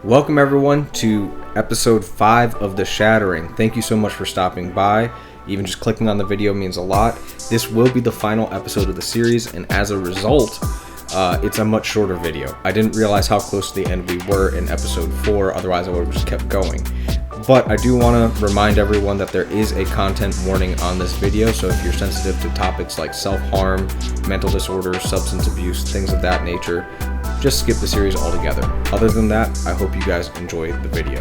Welcome everyone to episode 5 of the Shattering. Thank you so much for stopping by. Even just clicking on the video means a lot. This will be the final episode of the series, and as a result, it's a much shorter video. I didn't realize how close to the end we were in episode 4, otherwise I would have just kept going. But I do want to remind everyone that there is a content warning on this video, so if you're sensitive to topics like self-harm, mental disorders, substance abuse, things of that nature, just skip the series altogether. Other than that, I hope you guys enjoy the video.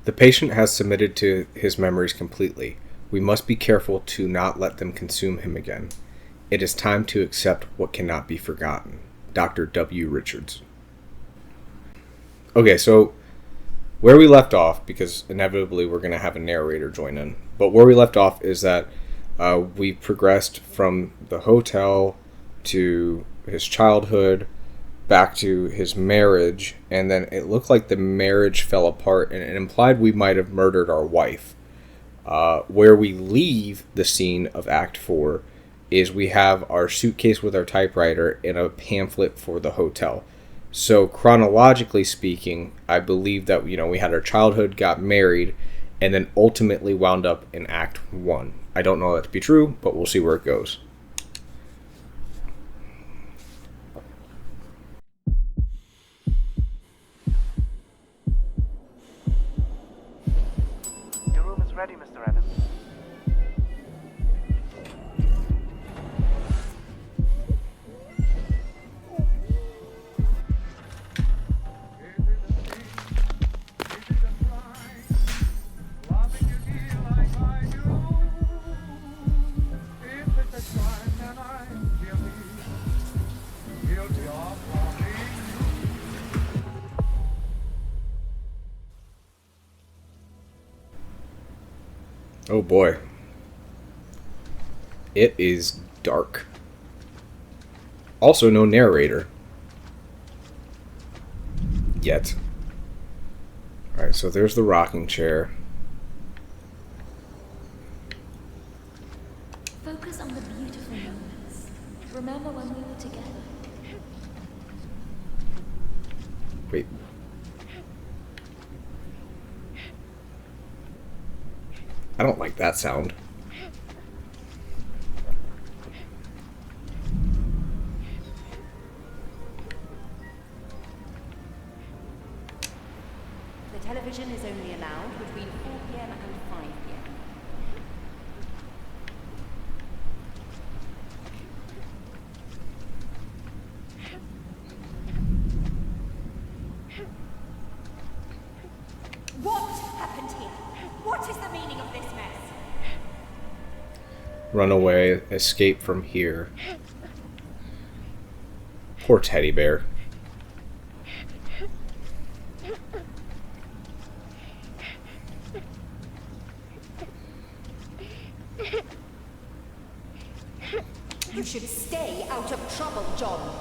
The patient has submitted to his memories completely. We must be careful to not let them consume him again. It is time to accept what cannot be forgotten. Dr. W. Richards. Okay, so where we left off, because inevitably we're going to have a narrator join in, but where we left off is that we progressed from the hotel to his childhood, back to his marriage, and then it looked like the marriage fell apart, and it implied we might have murdered our wife. Where we leave the scene of Act 4 is we have our suitcase with our typewriter and a pamphlet for the hotel. So chronologically speaking, I believe that we had our childhood, got married, and then ultimately wound up in Act 1. I don't know that to be true, but we'll see where it goes. Ready, Mr. Evans. Oh boy. It is dark. Also, no narrator. Yet. Alright, so there's the rocking chair. Focus on the beautiful moments. Remember when we were together. Wait. I don't like that sound. The television is only allowed between 4 p.m. and 5 p.m. What happened here? What is the meaning of this mess? Run away, escape from here. Poor teddy bear. You should stay out of trouble, John.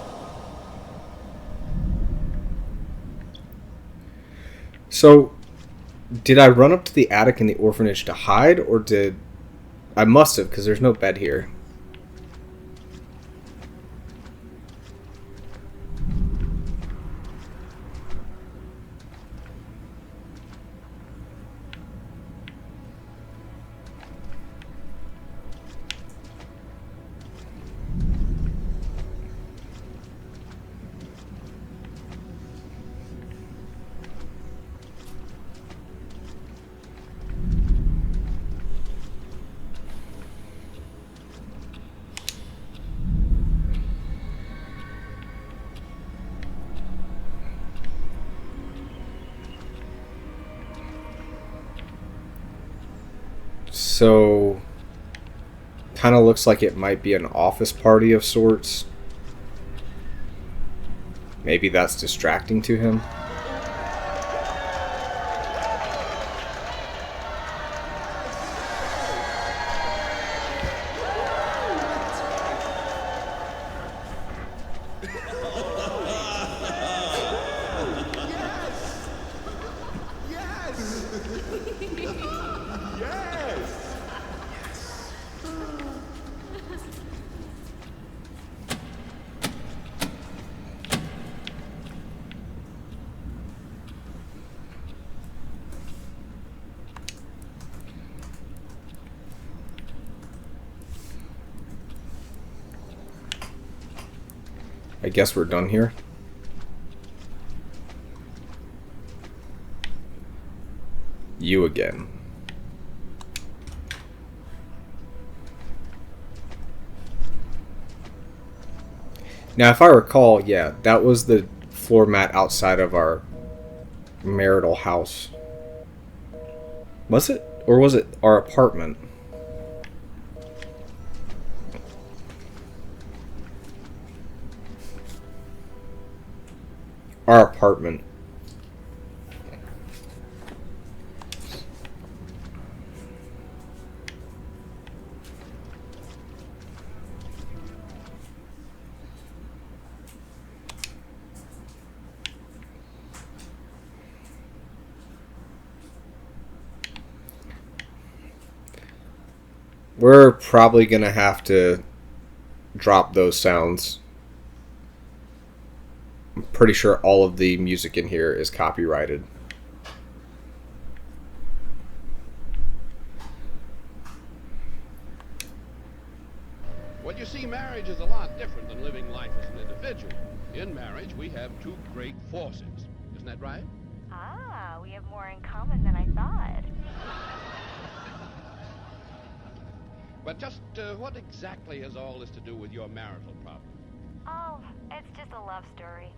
So, did I run up to the attic in the orphanage to hide, or did... I must have, because there's no bed here. So, kind of looks like it might be an office party of sorts. Maybe that's distracting to him. I guess we're done here. You again. Now, if I recall, yeah, that was the floor mat outside of our marital house. Was it? Or was it our apartment? Our apartment. We're probably gonna have to drop those sounds. I'm pretty sure all of the music in here is copyrighted. Well, you see, marriage is a lot different than living life as an individual. In marriage, we have two great forces. Isn't that right? Ah, we have more in common than I thought. But just what exactly has all this to do with your marital problem? Oh, it's just a love story.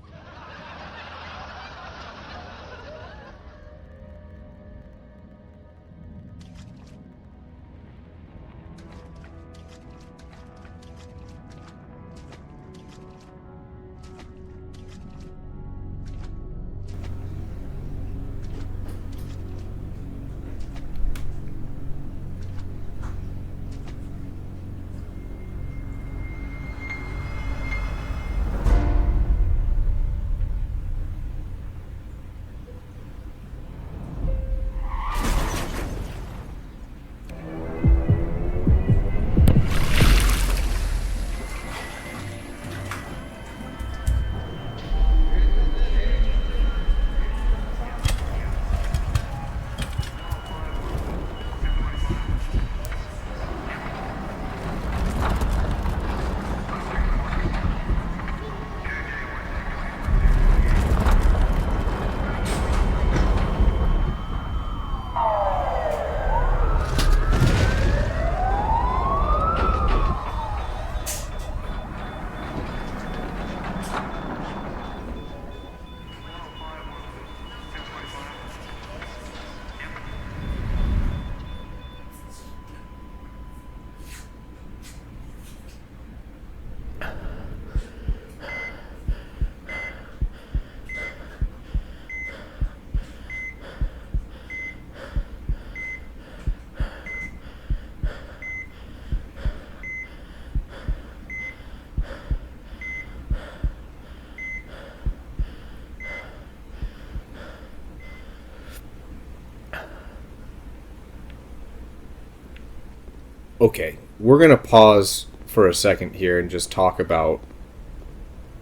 Okay, we're gonna pause for a second here and just talk about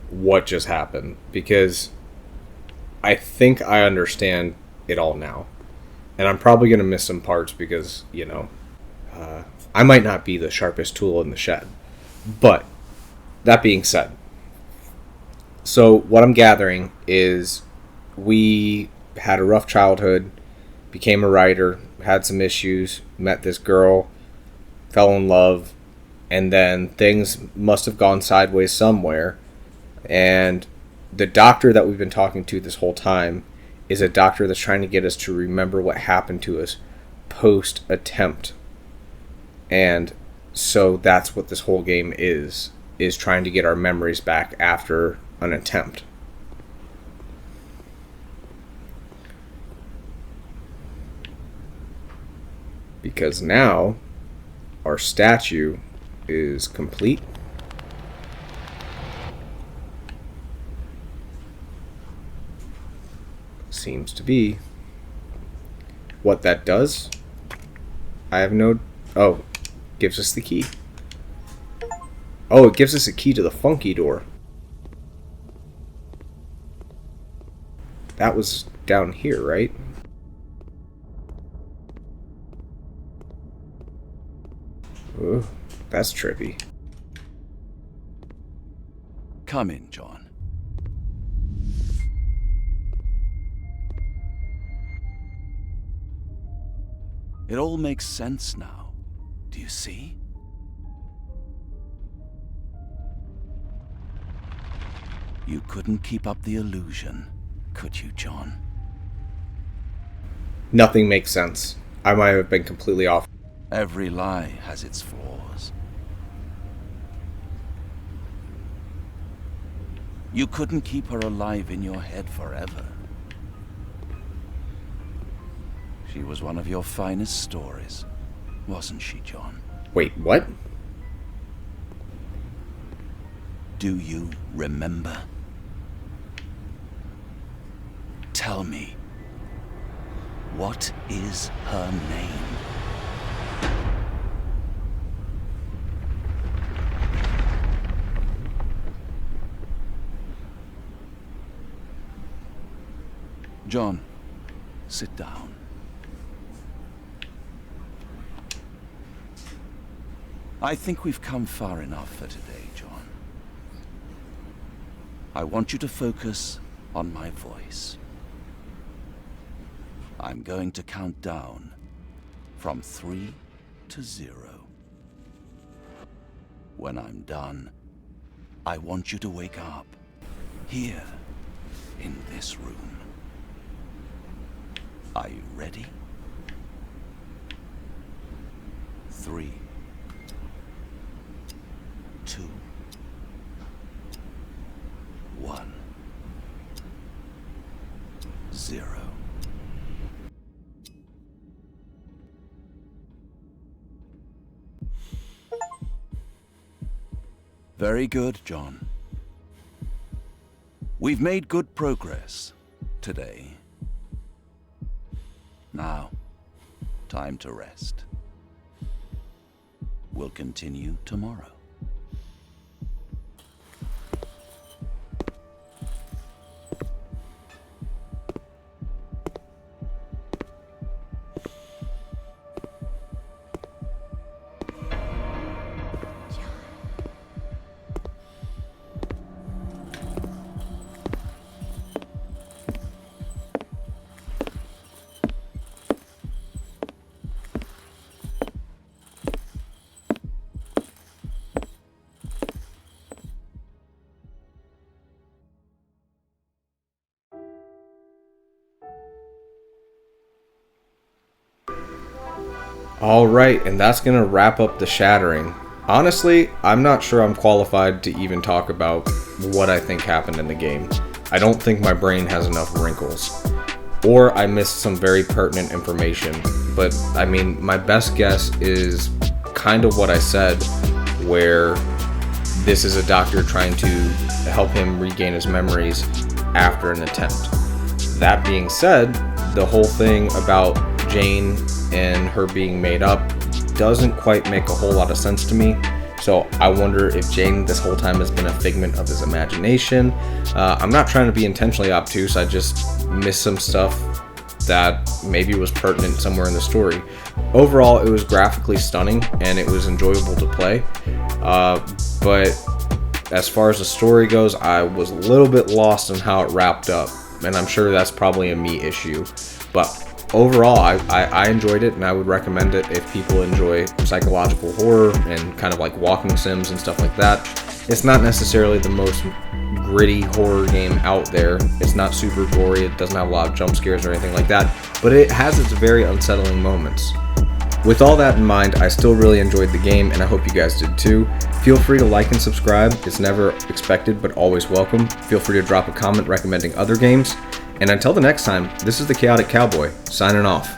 what just happened, because I think I understand it all now. And I'm probably gonna miss some parts because, I might not be the sharpest tool in the shed. But, that being said, so what I'm gathering is we had a rough childhood, became a writer, had some issues, met this girl, fell in love, and then things must have gone sideways somewhere. And the doctor that we've been talking to this whole time is a doctor that's trying to get us to remember what happened to us post attempt. And so that's what this whole game is trying to get our memories back after an attempt. Because now our statue is complete. Seems to be. What that does, I have no... Oh, gives us the key. Oh, it gives us a key to the funky door. That was down here, right? Ooh, that's trippy. Come in, John. It all makes sense now. Do you see? You couldn't keep up the illusion, could you, John? Nothing makes sense. I might have been completely off. Every lie has its flaws. You couldn't keep her alive in your head forever. She was one of your finest stories, wasn't she, John? Wait, what? Do you remember? Tell me, what is her name? John, sit down. I think we've come far enough for today, John. I want you to focus on my voice. I'm going to count down from 3 to 0. When I'm done, I want you to wake up here in this room. Are you ready? 3, 2, 1, 0. Very good, John. We've made good progress today. Now, time to rest. We'll continue tomorrow. Alright, and that's going to wrap up the Shattering. Honestly, I'm not sure I'm qualified to even talk about what I think happened in the game. I don't think my brain has enough wrinkles. Or I missed some very pertinent information. But, I mean, my best guess is kind of what I said, where this is a doctor trying to help him regain his memories after an attempt. That being said, the whole thing about Jane and her being made up doesn't quite make a whole lot of sense to me. So I wonder if Jane this whole time has been a figment of his imagination. I'm not trying to be intentionally obtuse, I just missed some stuff that maybe was pertinent somewhere in the story. Overall, it was graphically stunning and it was enjoyable to play. But as far as the story goes, I was a little bit lost on how it wrapped up. And I'm sure that's probably a me issue. But overall, I enjoyed it, and I would recommend it if people enjoy psychological horror and kind of like walking sims and stuff like that. It's not necessarily the most gritty horror game out there. It's not super gory, it doesn't have a lot of jump scares or anything like that, but it has its very unsettling moments. With all that in mind, I still really enjoyed the game, and I hope you guys did too. Feel free to like and subscribe. It's never expected, but always welcome. Feel free to drop a comment recommending other games. And until the next time, this is the Chaotic Cowboy, signing off.